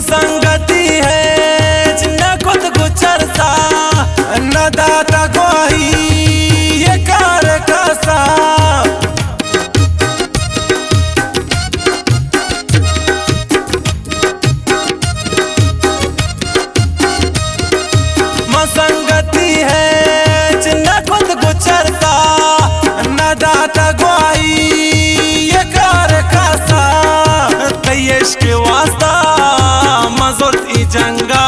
संगति है जिन्ना खुद गुजरता न दाता कोई ये कार कसा संगति है जिन्ना खुद गुजरता न दाता कोई ये कार कसा तयश के वास्ता जंगा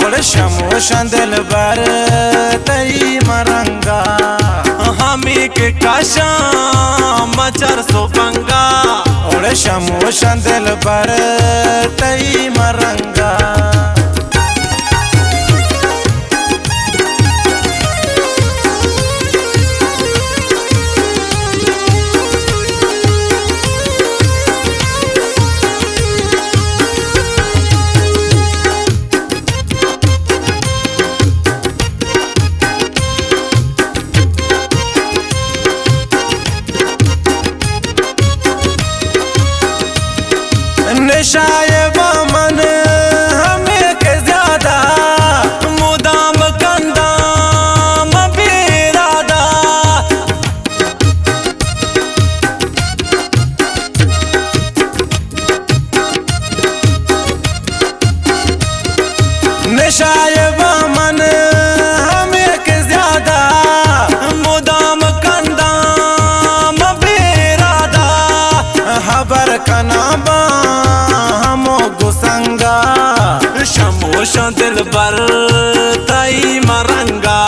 और शमोशन दिल बर तई मरंगा हमी के काशा मचर सोपंगा और शमोशन दिल बर तई मरंगा नशाए मन हमें के ज्यादा मुदाम कंदाम बेरादा नशाए मन हमें के ज्यादा मुदाम कंदाम बेरादा खबर कनाबा शमोशा दिल बर तई मरंगा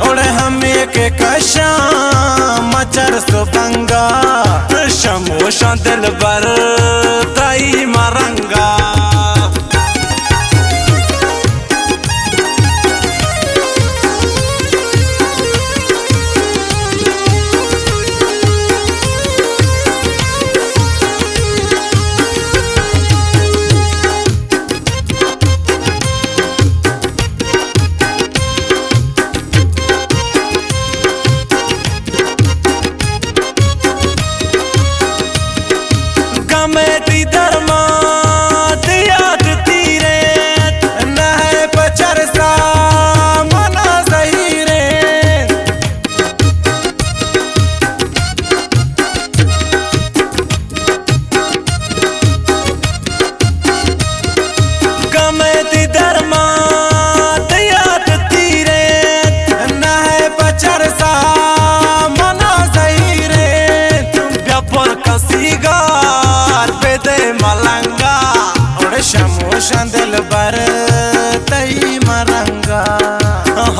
और हमें के कशा मचर सुपंगा शमोशा दिल बर तई मरंगा मेरी धर्मा याद तीरे न है पचर सा मना सही रे मेरी धर्मा याद तीरे न है पचर सा मना सही रे व्यापार कसीगा मलंगा और शमोशन दिल बर तई मरंगा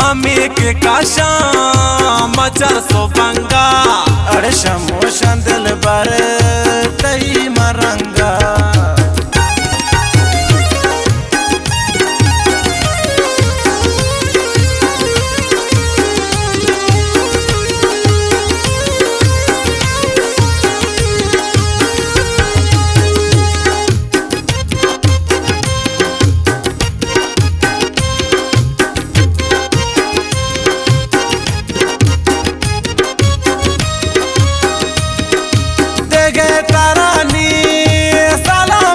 हमी के काशा मचर सोपंगा और शमोशन दिल बर तई मरंगा तारानी सलाम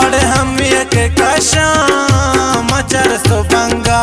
और हम एक कशा मचर सो बंगा